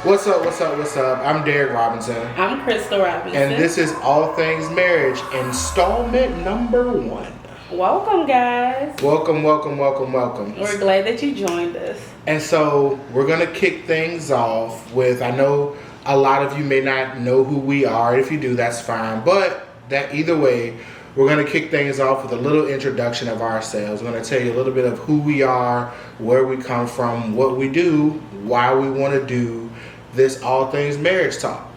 What's up, what's up, what's up? I'm Derek Robinson. I'm Crystal Robinson. And this is All Things Marriage, installment number 1. Welcome, guys. Welcome, welcome, welcome, welcome. We're glad that you joined us. And so we're going to kick things off with, I know a lot of you may not know who we are. If you do, that's fine. But that either way, we're going to kick things off with a little introduction of ourselves. We're going to tell you a little bit of who we are, where we come from, what we do, why we want to do this All Things Marriage Talk.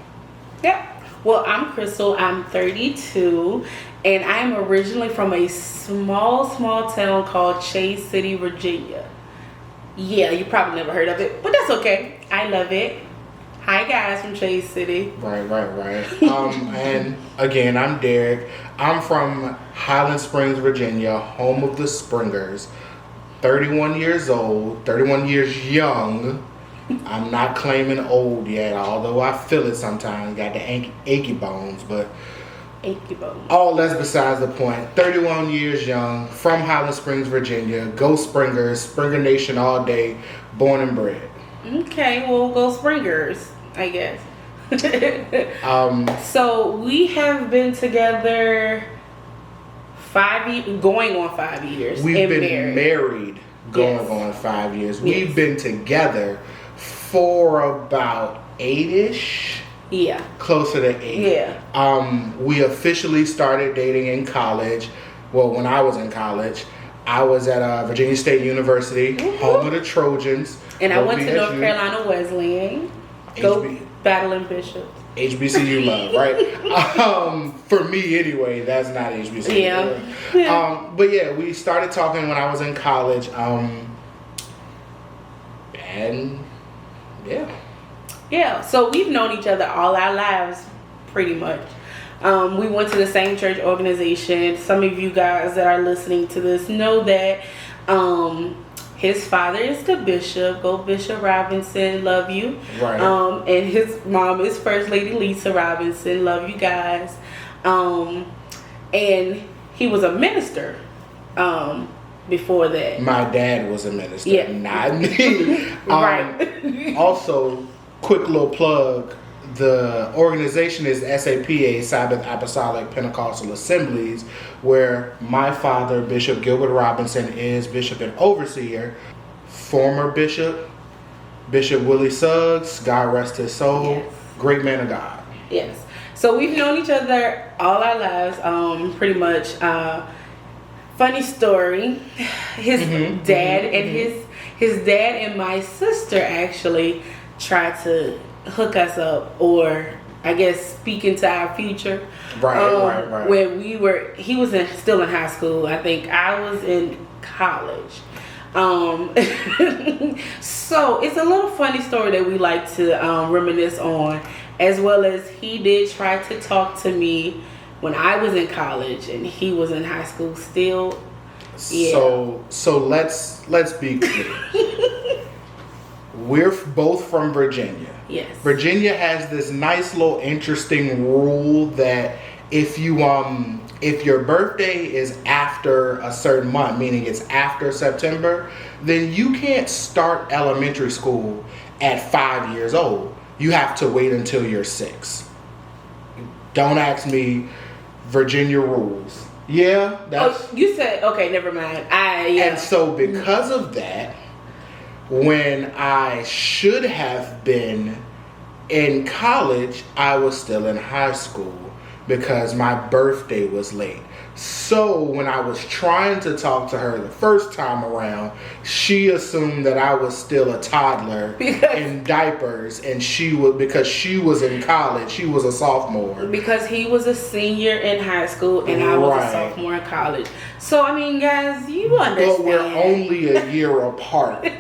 Yep. Well, I'm Crystal. I'm 32, and I am originally from a small town called Chase City, Virginia. Yeah, you probably never heard of it, but that's okay. I love it. Hi, guys from Chase City. Right. And again, I'm Derek. I'm from Highland Springs, Virginia, home of the Springers. 31 years old, 31 years young. I'm not claiming old yet, although I feel it sometimes. Got the achy bones, but all that's besides the point. 31 years young, from Highland Springs, Virginia. Go Springers, Springer Nation all day, born and bred. Okay, well, go Springers, I guess. So we have been together 5 years, going on 5 years. We've been married going on 5 years. We've been together for about 8-ish. Yeah. Closer to 8. Yeah. We officially started dating in college. Well, when I was in college, I was at Virginia State University, home of the Trojans. And I went to North Carolina Wesleyan. Go battling Bishops. HBCU love, right? For me anyway, that's not HBCU. Yeah. But yeah, we started talking when I was in college. And yeah, so we've known each other all our lives, pretty much. We went to the same church organization. Some of you guys that are listening to this know that his father is the bishop. Go Bishop Robinson, love you. Right. And his mom is First Lady Lisa Robinson, love you guys. And he was a minister before that. My dad was a minister, not me. Right. Also, quick little plug, the organization is SAPA, Sabbath, Apostolic, Pentecostal, Assemblies, where my father, Bishop Gilbert Robinson, is bishop and overseer. Former bishop, Bishop Willie Suggs, God rest his soul, great man of God. Yes. So we've known each other all our lives, pretty much. Funny story, his dad and his dad and my sister actually tried to hook us up, or I guess speak into our future. Right. When he was still in high school. I think I was in college. So it's a little funny story that we like to reminisce on, as well as he did try to talk to me when I was in college and he was in high school still. Yeah. So let's be clear. We're both from Virginia. Yes. Virginia has this nice little interesting rule that if your birthday is after a certain month, meaning it's after September, then you can't start elementary school at 5 years old. You have to wait until you're 6. Don't ask me Virginia rules. Yeah, that's... Oh, you said, okay, never mind. And so because of that, when I should have been in college, I was still in high school because my birthday was late. So when I was trying to talk to her the first time around, she assumed that I was still a toddler in diapers, and because she was in college, she was a sophomore. Because he was a senior in high school and I was a sophomore in college. So I mean, guys, you understand. But we're only a year apart.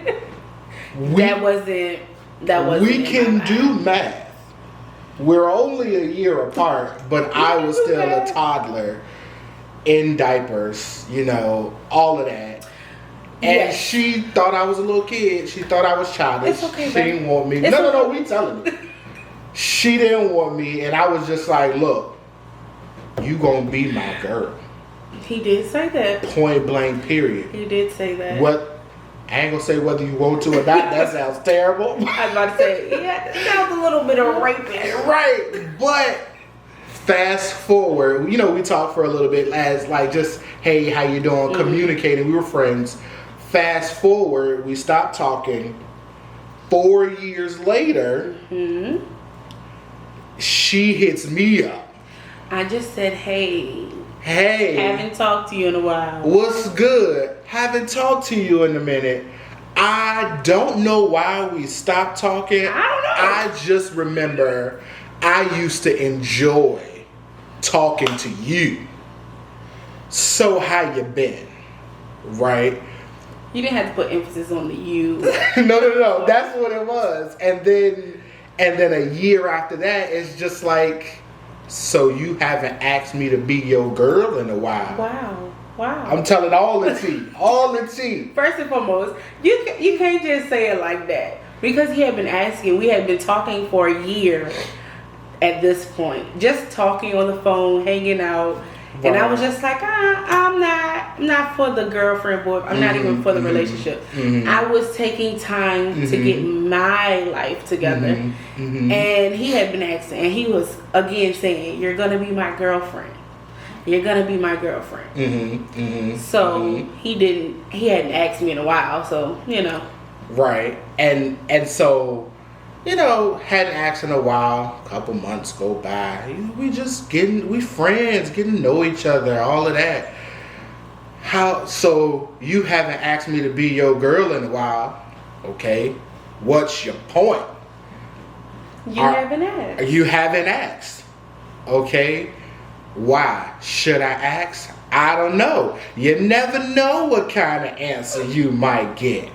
That wasn't. We can do math. We're only a year apart, but I was still a toddler in diapers, all of that. And she thought I was a little kid. She thought I was childish. It's okay, she didn't want me. No, we telling you. She didn't want me, and I was just like, look, you gonna be my girl. He did say that. Point blank, period. He did say that. I ain't gonna say whether you want to or not. That sounds terrible. I was about to say, yeah, it sounds a little bit of raping. Right, but fast forward, you know, we talked for a little bit as like just, hey, how you doing? Communicating. We were friends. Fast forward, we stopped talking. 4 years later, she hits me up. I just said, hey. Hey. Haven't talked to you in a while. What's good? Haven't talked to you in a minute. I don't know why we stopped talking. I don't know. I just remember I used to enjoy talking to you. So how you been? Right? You didn't have to put emphasis on the you. No. That's what it was. And then a year after that, it's just like, so you haven't asked me to be your girl in a while. Wow. I'm telling all the tea. All the tea. First and foremost, you can't just say it like that. Because he had been asking, we had been talking for a year at this point. Just talking on the phone, hanging out. Right. And I was just like, I'm not for the girlfriend, boy. I'm not even for the relationship. I was taking time to get my life together. And he had been asking, and he was again saying, you're going to be my girlfriend. You're going to be my girlfriend. So he hadn't asked me in a while. So, you know. Right. And so, you know, hadn't asked in a while. A couple months go by. We friends, getting to know each other, all of that. So you haven't asked me to be your girl in a while. Okay. What's your point? You haven't asked. You haven't asked. Okay. Why? Should I ask? I don't know. You never know what kind of answer you might get.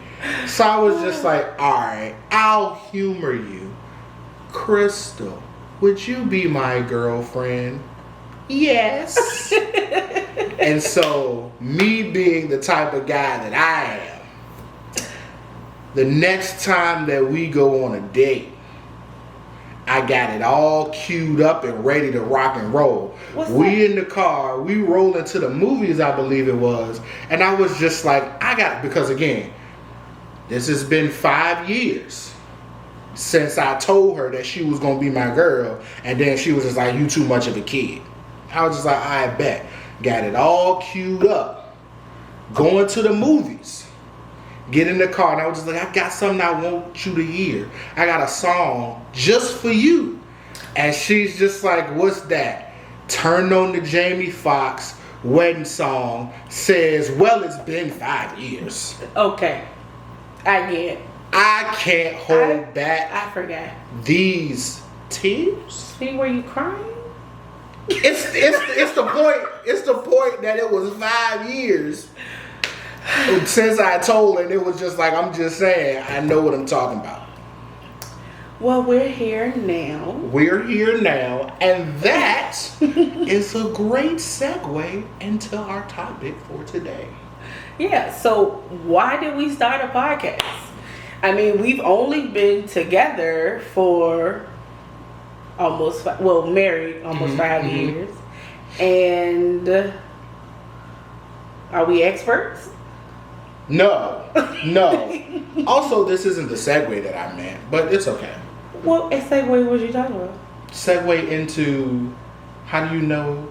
So I was just like, all right, I'll humor you. Crystal, would you be my girlfriend? Yes. And so, me being the type of guy that I am, the next time that we go on a date, I got it all queued up and ready to rock and roll. We in the car, we roll into the movies, I believe it was. And I was just like, because again, this has been 5 years since I told her that she was going to be my girl. And then she was just like, you too much of a kid. I was just like, I bet. Got it all queued up. Going to the movies. Get in the car. And I was just like, I got something I want you to hear. I got a song just for you. And she's just like, what's that? Turned on the Jamie Foxx wedding song. Says, well, it's been 5 years. Okay. I can't hold back. I forgot. These tears. See, were you crying? It's the point. It's the point that it was 5 years since I told her, and it was just like, I'm just saying, I know what I'm talking about. Well, we're here now. And that is a great segue into our topic for today. Yeah, so why did we start a podcast? I mean, we've only been together for married almost 5 years. And are we experts? No. Also, this isn't the segue that I meant, but it's okay. What segue was you talking about? Segue into, how do you know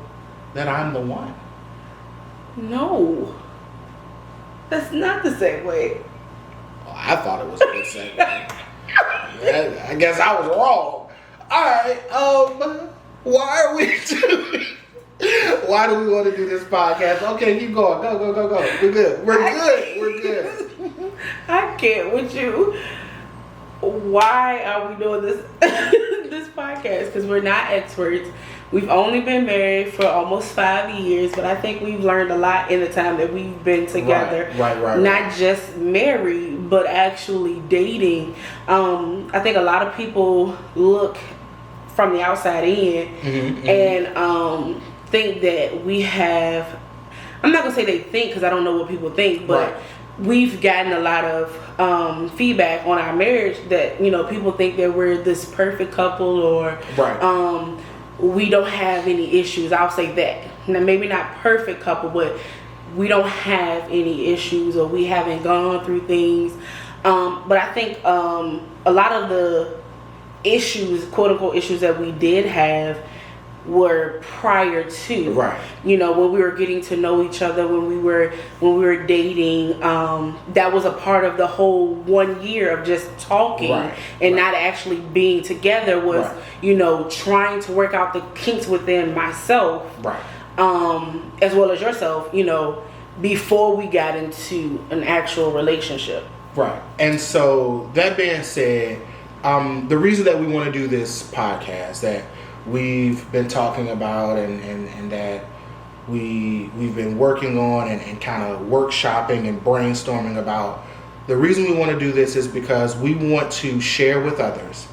that I'm the one? No. That's not the segue. Oh, I thought it was a good segue. I guess I was wrong. Alright, why do we want to do this podcast? Okay, keep going. Go. We're good. I can't with you. Why are we doing this this podcast? Because we're not experts. We've only been married for almost 5 years, but I think we've learned a lot in the time that we've been together. Right. Not just married, but actually dating. I think a lot of people look from the outside in and think that we have, I'm not going to say they think because I don't know what people think, but we've gotten a lot of feedback on our marriage that, you know, people think that we're this perfect couple or we don't have any issues. I'll say that. Now, maybe not perfect couple, but we don't have any issues or we haven't gone through things. But I think a lot of the issues, quote unquote issues that we did have were prior to, right, when we were getting to know each other, when we were dating. That was a part of the whole 1 year of just talking, right, and right. not actually being together was, right. Trying to work out the kinks within myself, right, as well as yourself, before we got into an actual relationship. Right. And so that being said, the reason that we want to do this podcast that we've been talking about and that we've been working on and kind of workshopping and brainstorming about, the reason we want to do this is because we want to share with others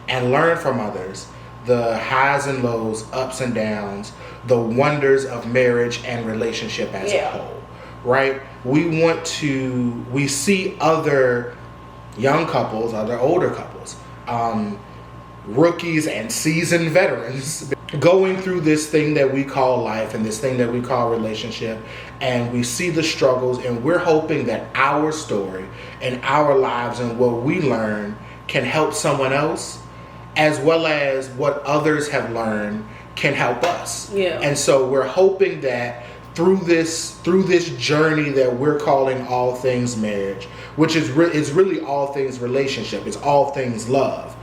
and learn from others the highs and lows, ups and downs, the wonders of marriage and relationship as a whole, right? We see other young couples, other older couples, rookies and seasoned veterans going through this thing that we call life and this thing that we call relationship, and we see the struggles, and we're hoping that our story and our lives and what we learn can help someone else, as well as what others have learned can help us. Yeah. And so we're hoping that through this journey that we're calling all things marriage, which is really all things relationship, it's all things love,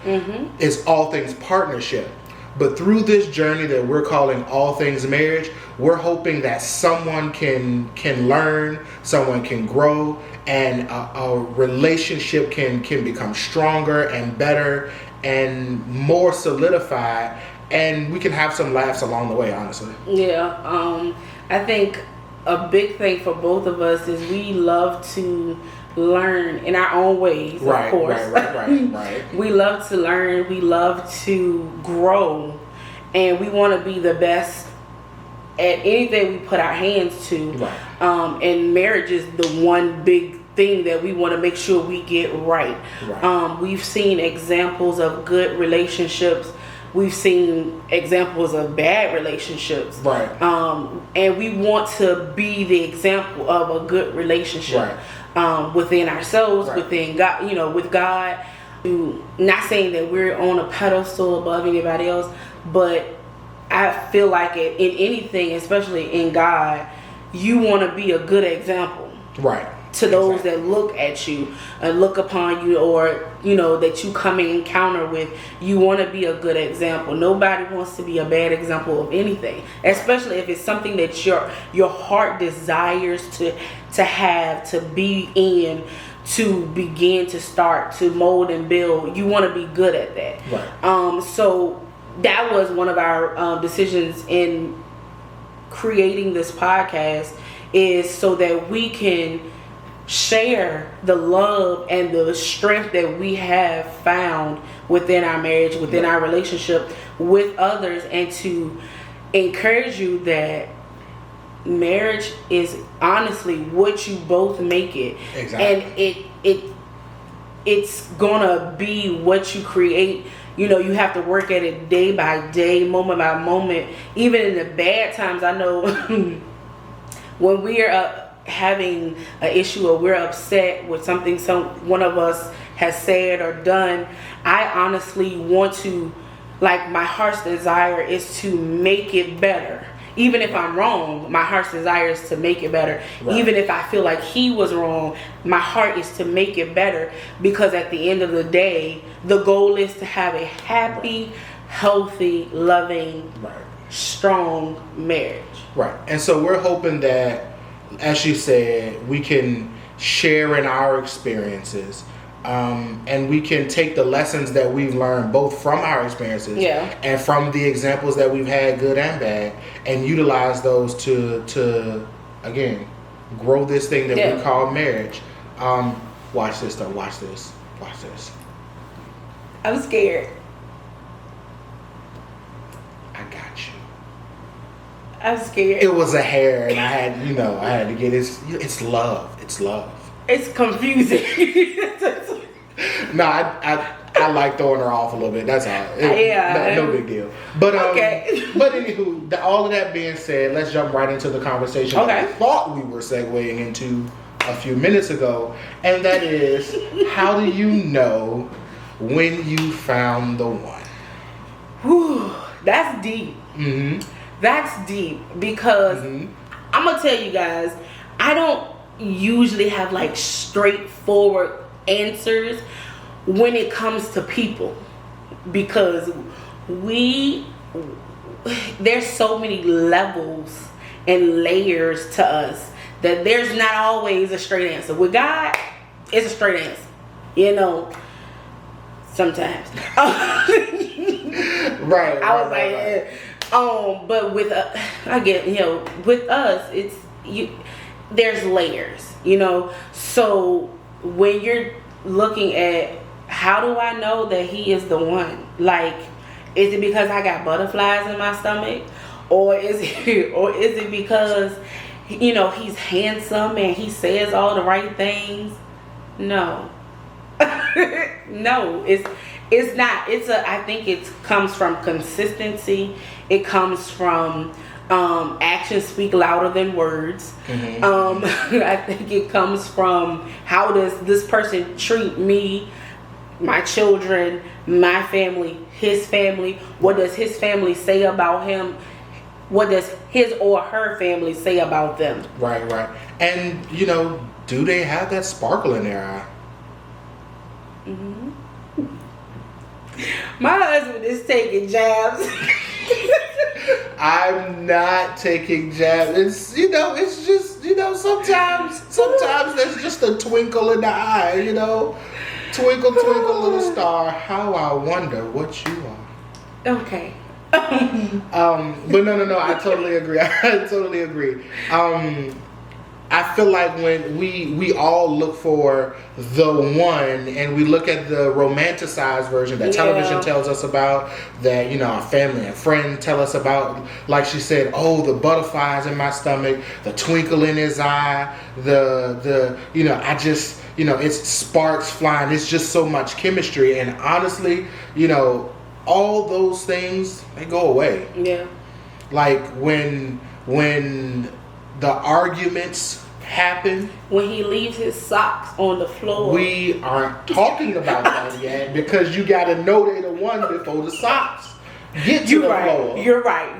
it's all things partnership. But through this journey that we're calling all things marriage, we're hoping that someone can learn, someone can grow, and a relationship can become stronger and better and more solidified, and we can have some laughs along the way, honestly. Yeah, I think a big thing for both of us is we love to learn in our own ways, right, of course. Right. We love to learn, we love to grow, and we want to be the best at anything we put our hands to. Right. And marriage is the one big thing that we want to make sure we get right. We've seen examples of good relationships. We've seen examples of bad relationships. Right. And we want to be the example of a good relationship. Right. Within ourselves, right. within God, with God. Not saying that we're on a pedestal above anybody else, but I feel like in anything, especially in God, you want to be a good example. Right. To those that look at you and look upon you, or that you come and encounter with. You want to be a good example. Nobody wants to be a bad example of anything, especially if it's something that your heart desires to have, to be in, to begin to start to mold and build. You want to be good at that. Right. So that was one of our decisions in creating this podcast, is so that we can share the love and the strength that we have found within our marriage, within our relationship with others, and to encourage you that marriage is honestly what you both make it. Exactly. And it's gonna be what you create. You have to work at it day by day, moment by moment. Even in the bad times, I know when we're having an issue or we're upset with something one of us has said or done, I honestly want to, my heart's desire is to make it better. Even if I'm wrong, my heart's desire is to make it better. Right. Even if I feel like he was wrong, my heart is to make it better, because at the end of the day, the goal is to have a happy, healthy, loving, strong marriage. Right. And so we're hoping that, as you said, we can share in our experiences, and we can take the lessons that we've learned both from our experiences and from the examples that we've had, good and bad, and utilize those to again grow this thing that we call marriage. Watch this though. Watch this. I'm scared. I got you. I'm scared. It was a hair, and I had to get it. It's love. It's love. It's confusing. No, I I like throwing her off a little bit. That's all. No big deal. But okay. But anywho, all of that being said, let's jump right into the conversation that I thought we were segueing into a few minutes ago, and that is, how do you know when you found the one? Whew, that's deep. Mm-hmm. That's deep because I'm gonna tell you guys, I don't usually have like straightforward answers when it comes to people, because there's so many levels and layers to us that there's not always a straight answer. With God, it's a straight answer, you know, sometimes. Right. But with I get, you know, with us, it's there's layers, you know. So when you're looking at, how do I know that he is the one? Like, is it because I got butterflies in my stomach, or is it because, you know, he's handsome and he says all the right things? No. No, it's not. I think it comes from consistency. It comes from actions speak louder than words. I think it comes from, how does this person treat me, my children, my family, his family? What does his family say about him? What does his or her family say about them? Right. And, you know, do they have that sparkle in their eye? My husband is taking jabs. I'm not taking jabs. It's, you know, it's just, you know, sometimes there's just a twinkle in the eye, you know. Twinkle, twinkle, little star, how I wonder what you are. Okay. But no, I totally agree. I feel like when we all look for the one, and we look at the romanticized version that television tells us about, that, you know, our family and friends tell us about, like she said, oh, the butterflies in my stomach, the twinkle in his eye, the you know, I just, you know, it's sparks flying, it's just so much chemistry. And honestly, you know, all those things, they go away. Yeah. Like when the arguments happen, when he leaves his socks on the floor, we aren't talking about that yet, because you got to know they're the one before the socks get to the floor. You're right.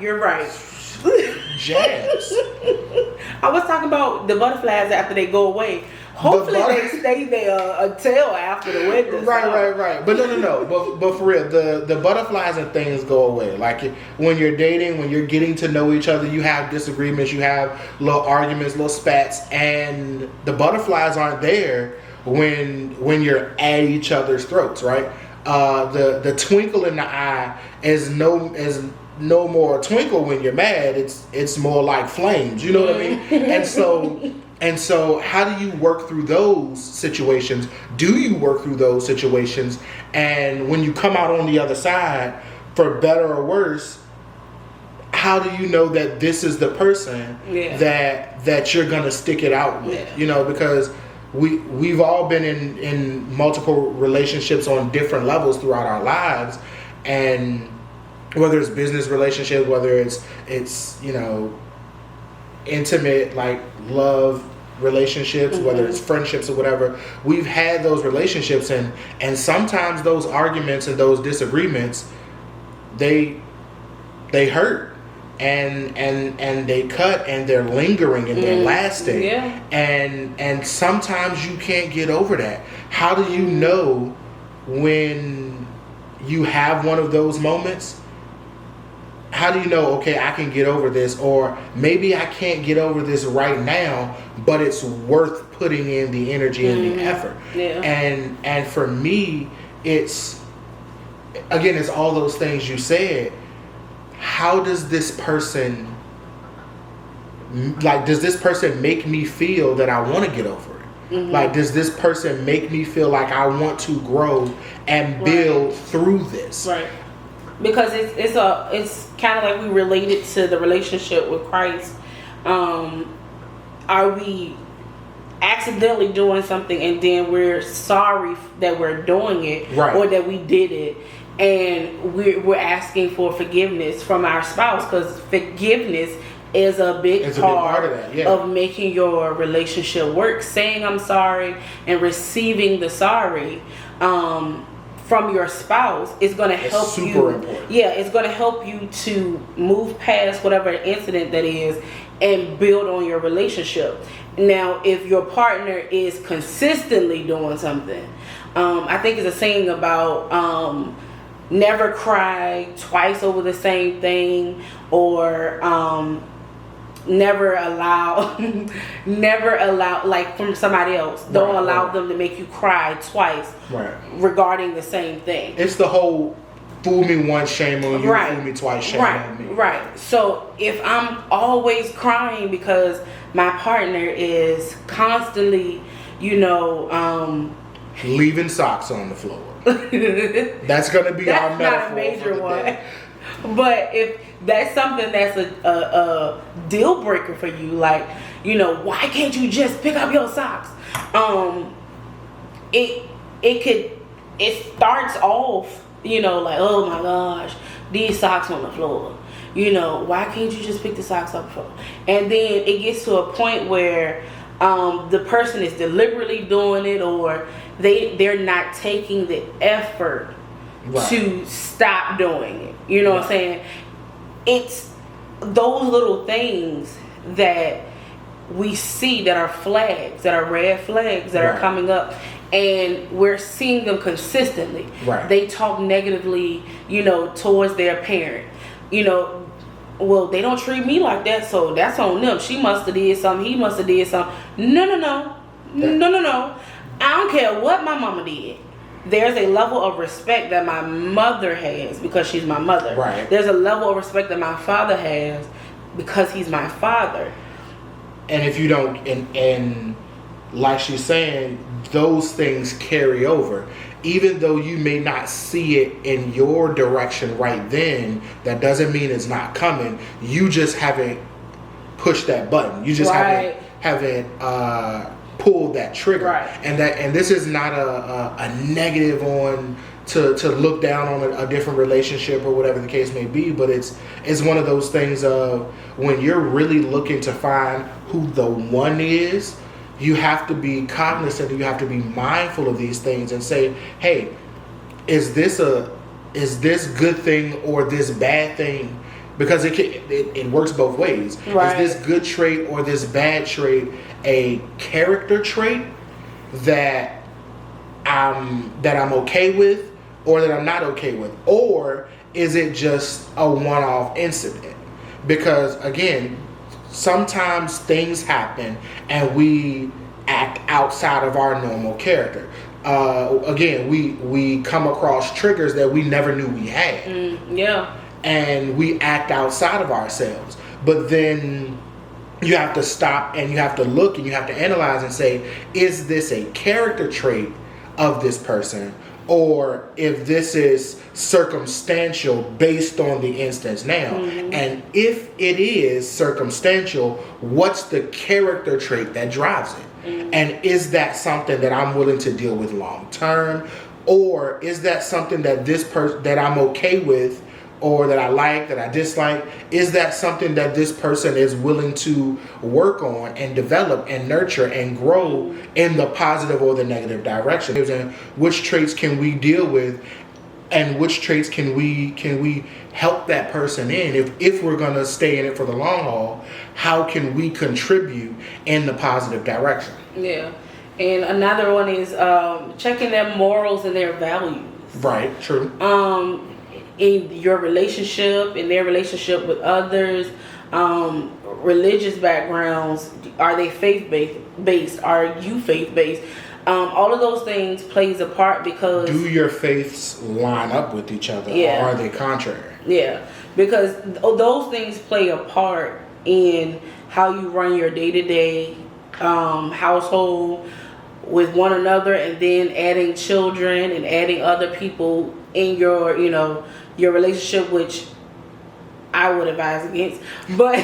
Jabs. I was talking about the butterflies after they go away. Hopefully they stay there until after the winter. Right. But no. But for real, the butterflies and things go away. Like, when you're dating, when you're getting to know each other, you have disagreements, you have little arguments, little spats, and the butterflies aren't there when you're at each other's throats, right? The twinkle in the eye is no more twinkle when you're mad. It's more like flames. You know what I mean? And so how do you work through those situations? Do you work through those situations? And when you come out on the other side, for better or worse, how do you know that this is the person that you're gonna stick it out with? You know, because we've all been in multiple relationships on different levels throughout our lives, and whether it's business relationships, whether it's you know, intimate, like love relationships, whether it's friendships or whatever, we've had those relationships, and sometimes those arguments and those disagreements, they hurt, and they cut, and they're lingering, and they're lasting, and sometimes you can't get over that. How do you know when you have one of those moments? How do you know, okay, I can get over this, or maybe I can't get over this right now, but it's worth putting in the energy and the effort. And for me, it's all those things you said. How does this person make me feel that I want to get over it? Like, does this person make me feel like I want to grow and build through this? Right. Because it's kind of like we relate it to the relationship with Christ. Are we accidentally doing something and then we're sorry that we're doing it, right, or that we did it, and we're asking for forgiveness from our spouse, because forgiveness is a big part of that, yeah, of making your relationship work. Saying I'm sorry and receiving the sorry from your spouse is going to help super you. Important. Yeah, it's going to help you to move past whatever incident that is and build on your relationship. Now, if your partner is consistently doing something, I think it's a saying about never cry twice over the same thing, or never allow like from somebody else. Don't allow them to make you cry twice, right, regarding the same thing. It's the whole fool me once, shame on you, right, fool me twice, shame right, on me. Right. So if I'm always crying because my partner is constantly, leaving socks on the floor, that's gonna be our metaphor. Not a major one. But if that's something that's a deal breaker for you, like, why can't you just pick up your socks? It starts off, like, oh my gosh, these socks on the floor. Why can't you just pick the socks up? And then it gets to a point where the person is deliberately doing it, or they're not taking the effort to stop doing it. You know what I'm saying? It's those little things that we see that are flags, that are red flags, that are coming up, and we're seeing them consistently. Right. They talk negatively, towards their parent. Well, they don't treat me like that, so that's on them. She must have did something. He must have did something. No. I don't care what my mama did. There's a level of respect that my mother has because she's my mother. Right. There's a level of respect that my father has because he's my father. And if you don't, and like she's saying, those things carry over. Even though you may not see it in your direction right then, that doesn't mean it's not coming. You just haven't pushed that button. You just haven't pulled that trigger. Right. And this is not a negative on to look down on a different relationship or whatever the case may be, but it's one of those things of when you're really looking to find who the one is, you have to be cognizant, you have to be mindful of these things and say, hey, is this good thing or this bad thing? Because it works both ways. Right. Is this good trait or this bad trait a character trait that I'm okay with or that I'm not okay with? Or is it just a one-off incident? Because again, sometimes things happen and we act outside of our normal character. Again, we come across triggers that we never knew we had. Yeah. And we act outside of ourselves. But then you have to stop and you have to look and you have to analyze and say, is this a character trait of this person? Or if this is circumstantial based on the instance now. And if it is circumstantial, what's the character trait that drives it? And is that something that I'm willing to deal with long term? Or is that something that that I'm okay with, or that I like, that I dislike? Is that something that this person is willing to work on and develop and nurture and grow in the positive or the negative direction? And which traits can we deal with, and which traits can we help that person in? If we're going to stay in it for the long haul, how can we contribute in the positive direction? Yeah. And another one is checking their morals and their values. Right, true. In your relationship, in their relationship with others, religious backgrounds, are they faith-based? Are you faith-based? All of those things plays a part because... Do your faiths line up with each other, or are they contrary? Yeah, because those things play a part in how you run your day-to-day household with one another, and then adding children and adding other people in your, your relationship, which I would advise against. But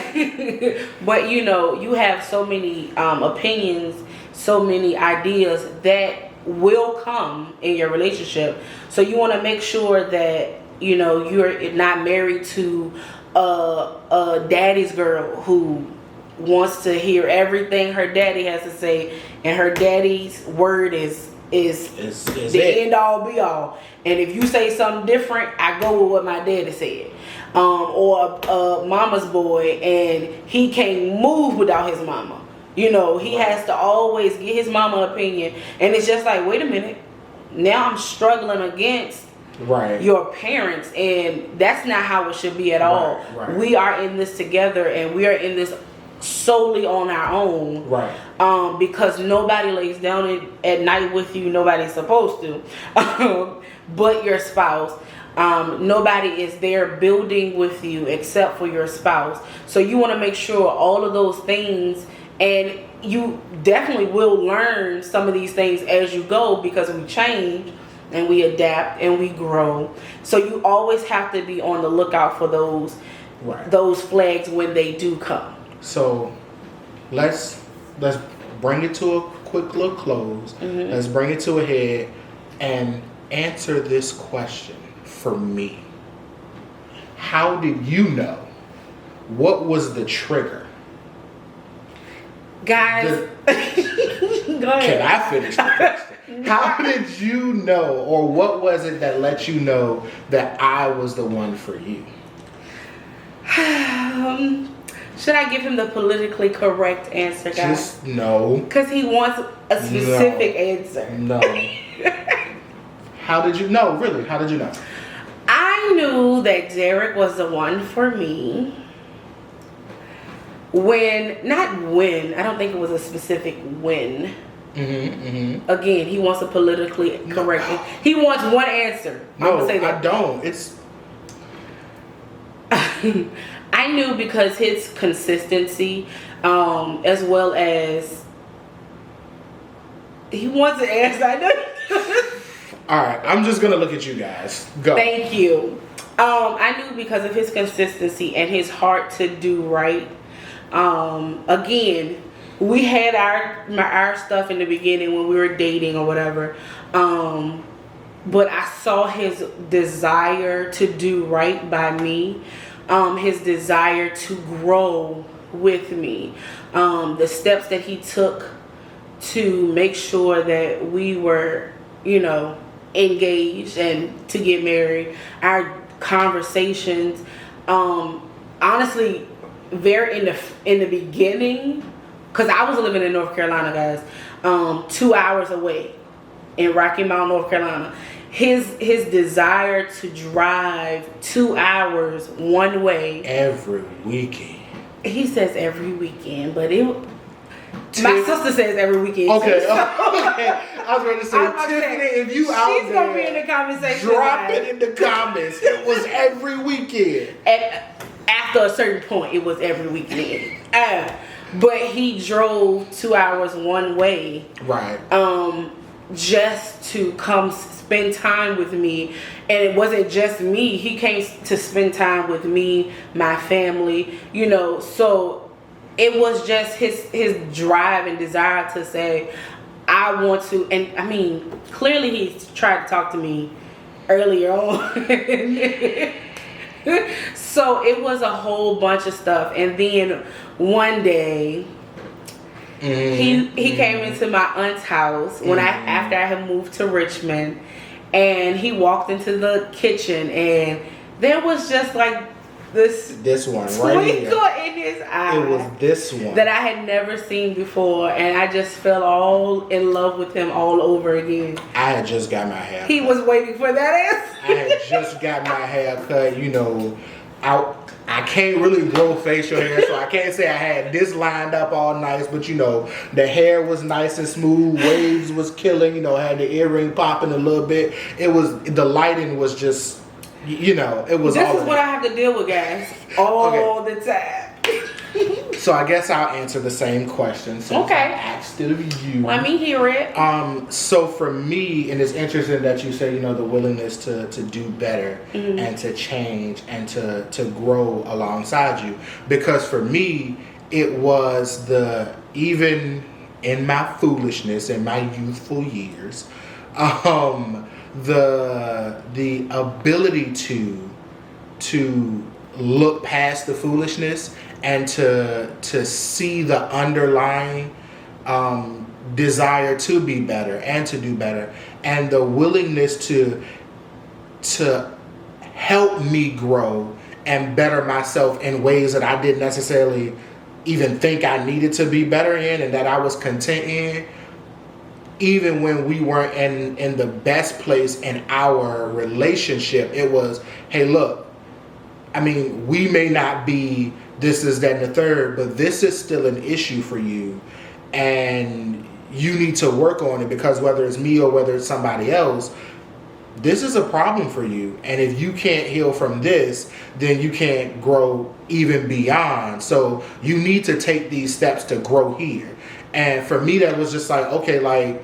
but you know, you have so many opinions, so many ideas that will come in your relationship. So you want to make sure that, you know, you're not married to a daddy's girl who wants to hear everything her daddy has to say, and her daddy's word is the end all be all. And if you say something different, I go with what my daddy said. Or a mama's boy, and he can't move without his mama. You know, he has to always get his mama opinion. And it's just like, wait a minute, now I'm struggling against your parents, and that's not how it should be at all. Right. We are in this together, and we are in this solely on our own. Because nobody lays down at night with you. Nobody's supposed to. But your spouse. Nobody is there building with you except for your spouse. So you want to make sure all of those things, and you definitely will learn some of these things as you go, because we change and we adapt and we grow. So you always have to be on the lookout for those flags when they do come. So let's bring it to a quick little close. Mm-hmm. Let's bring it to a head and answer this question for me. How did you know? What was the trigger? Guys, go ahead. Can I finish the question? How did you know, or what was it that let you know that I was the one for you? Should I give him the politically correct answer, guys? Just no. Because he wants a specific answer. No. How did you know? Really? How did you know? I knew that Derek was the one for me I don't think it was a specific when. Again, he wants a politically correct. He wants one answer. No, I'm gonna say that. I don't. It's. I knew because his consistency, as well as he wants an answer. I know. All right, I'm just gonna look at you guys. Go. Thank you. I knew because of his consistency and his heart to do right. Again, we had our stuff in the beginning when we were dating or whatever. But I saw his desire to do right by me. His desire to grow with me. The steps that he took to make sure that we were, you know, engaged and to get married. Our conversations, honestly, very in the beginning, because I was living in North Carolina, guys, 2 hours away in Rocky Mount, North Carolina. His desire to drive 2 hours one way every weekend. He says every weekend, but my sister says every weekend. Okay. Too, so. Okay. I was going to say, Tiffany, if you out there, she's gonna be in the conversation. Drop it in the comments. It was every weekend. After a certain point, it was every weekend. But he drove 2 hours one way. Right. Just to come spend time with me. And it wasn't just me. He came to spend time with me, my family, you know. So it was just his drive and desire to say, I want to. And I mean, clearly he tried to talk to me earlier on. So it was a whole bunch of stuff. And then one day, he came into my aunt's house when after I had moved to Richmond, and he walked into the kitchen, and there was just like this one right here. twinkle in his eye. It was this one that I had never seen before, and I just fell all in love with him all over again. I had just got my hair cut. He was waiting for that answer. I had just got my hair cut, you know. I can't really grow facial hair, so I can't say I had this lined up all nice, but you know, the hair was nice and smooth, waves was killing, you know, had the earring popping a little bit. The lighting was just, you know, it was all. This is what I have to deal with, guys, all the time. So I guess I'll answer the same question since Okay. I asked it of you. Let me hear it. So for me, and it's interesting that you say, the willingness to do better and to change and to grow alongside you. Because for me, it was even in my foolishness, in my youthful years, the ability to look past the foolishness and to see the underlying desire to be better and to do better, and the willingness to help me grow and better myself in ways that I didn't necessarily even think I needed to be better in, and that I was content in, even when we weren't in the best place in our relationship. It was, hey, look, I mean, we may not be this, is, that, and the third, but this is still an issue for you, and you need to work on it, because whether it's me or whether it's somebody else, this is a problem for you. And if you can't heal from this, then you can't grow even beyond. So you need to take these steps to grow here. And for me, that was just like, okay, like,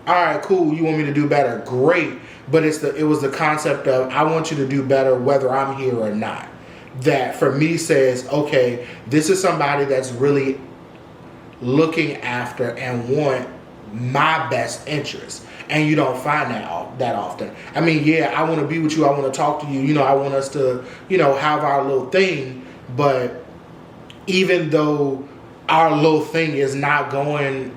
all right, cool, you want me to do better, great. But it was the concept of, I want you to do better whether I'm here or not. That for me says, okay, this is somebody that's really looking after and want my best interest. And you don't find that often. I mean, yeah, I want to be with you, I want to talk to you, I want us to, have our little thing. But even though our little thing is not going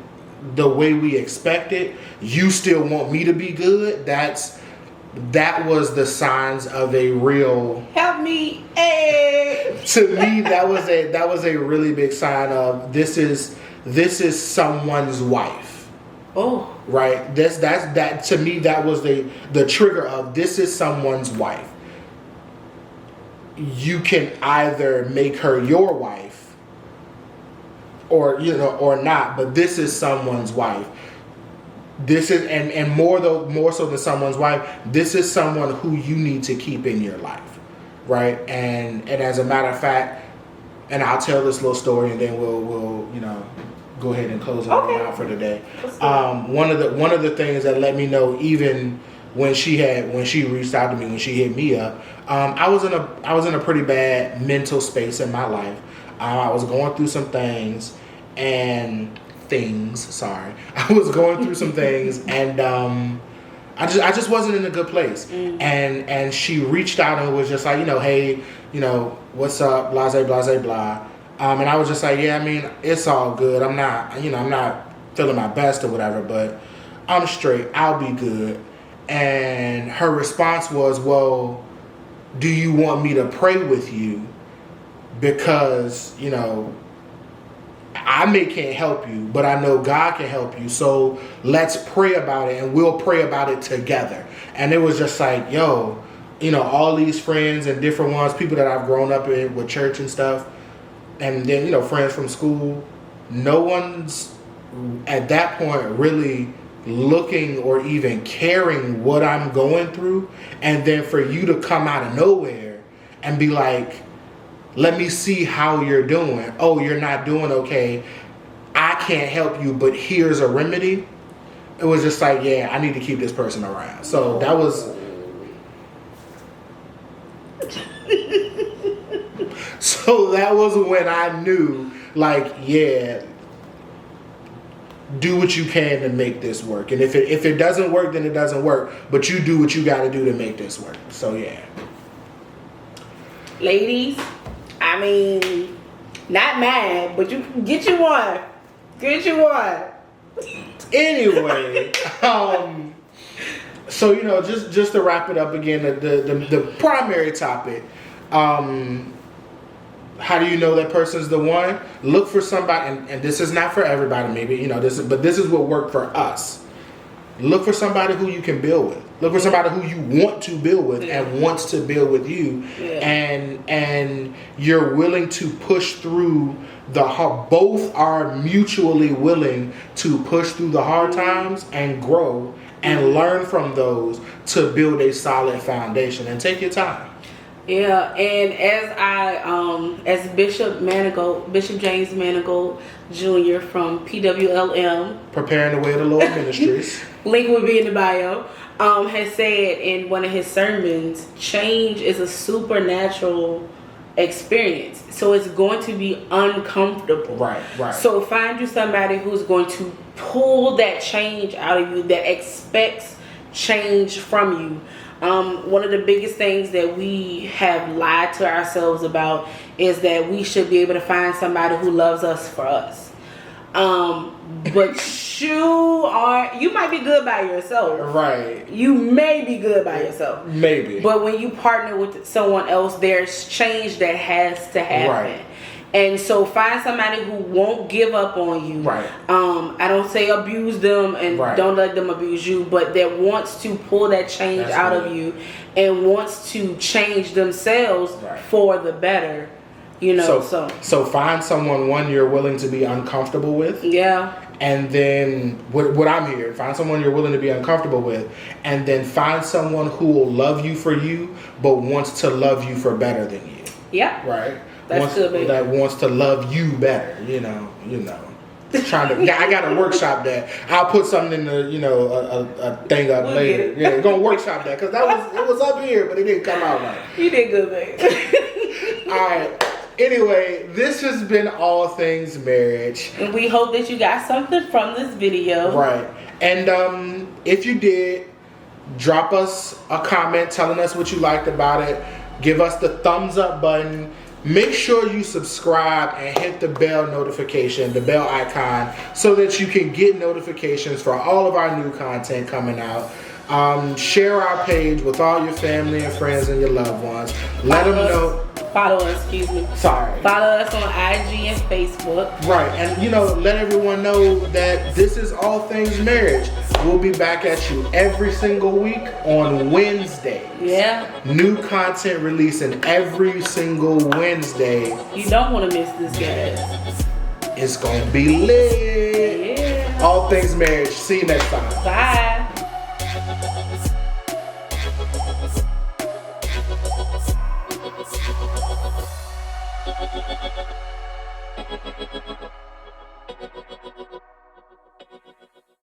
the way we expected, you still want me to be good. That was the signs of a real, help me. Hey. To me, that was a really big sign of this is someone's wife. Oh, right. That to me, that was the trigger of, this is someone's wife. You can either make her your wife or or not, but this is someone's wife. This is and more so than someone's wife, this is someone who you need to keep in your life, right? And as a matter of fact, and I'll tell this little story, and then we'll go ahead and close it out for today. One of the things that let me know, even when she reached out to me, when she hit me up, I was in a pretty bad mental space in my life. I was going through some things, I was going through some things, and I just wasn't in a good place. And she reached out and was just like, hey, what's up, blase, blase, blah. And I was just like, yeah, I mean, it's all good. I'm not feeling my best or whatever, but I'm straight. I'll be good. And her response was, well, do you want me to pray with you? Because, I can't help you, but I know God can help you. So let's pray about it, and we'll pray about it together. And it was just like, yo, all these friends and different ones, people that I've grown up with church and stuff, and then, friends from school, no one's at that point really looking or even caring what I'm going through. And then for you to come out of nowhere and be like, let me see how you're doing. Oh, you're not doing okay. I can't help you, but here's a remedy. It was just like, yeah, I need to keep this person around. So that was... So that was when I knew, like, yeah, do what you can to make this work. And if it doesn't work, then it doesn't work. But you do what you got to do to make this work. So, yeah. Ladies, I mean, not mad, but you get you one. Get you one. Anyway, so, just to wrap it up again, the primary topic, how do you know that person's the one? Look for somebody, and this is not for everybody, maybe, this is what worked for us. Look for somebody who you can build with. Look for somebody who you want to build with and wants to build with you. Yeah. And you're willing to push through the hard, both are mutually willing to push through the hard times and grow and learn from those to build a solid foundation. And take your time. Yeah, and as Bishop James Manigault Jr. from PWLM, Preparing the Way of the Lord Ministries. link will be in the bio, has said in one of his sermons, change is a supernatural experience. So it's going to be uncomfortable. Right. So find you somebody who's going to pull that change out of you, that expects change from you. One of the biggest things that we have lied to ourselves about is that we should be able to find somebody who loves us for us. But you might be good by yourself. Right. You may be good by yourself. Maybe. But when you partner with someone else, there's change that has to happen. Right. And so find somebody who won't give up on you. Right. I don't say abuse them and don't let them abuse you, but that wants to pull that change out of you and wants to change themselves for the better. You know, so find someone you're willing to be uncomfortable with. Yeah. And then what I'm hearing, find someone you're willing to be uncomfortable with, and then find someone who will love you for you, but wants to love you for better than you. Yeah. Right. That's good, baby. That wants to love you better. You know. I got to workshop that. I'll put something in the a thing up later. Yeah, we're gonna workshop that because it was up here, but it didn't come out right. You did good, baby. All right. Anyway, this has been All Things Marriage. And we hope that you got something from this video. Right. And if you did, drop us a comment telling us what you liked about it. Give us the thumbs up button. Make sure you subscribe and hit the bell notification, the bell icon, so that you can get notifications for all of our new content coming out. Share our page with all your family and friends and your loved ones. Let them know. Follow us, excuse me. Sorry. Follow us on IG and Facebook. Right, and let everyone know that this is All Things Marriage. We'll be back at you every single week on Wednesdays. Yeah. New content releasing every single Wednesday. You don't want to miss this, guys. It's gonna be lit. Yeah. All Things Marriage. See you next time. Bye.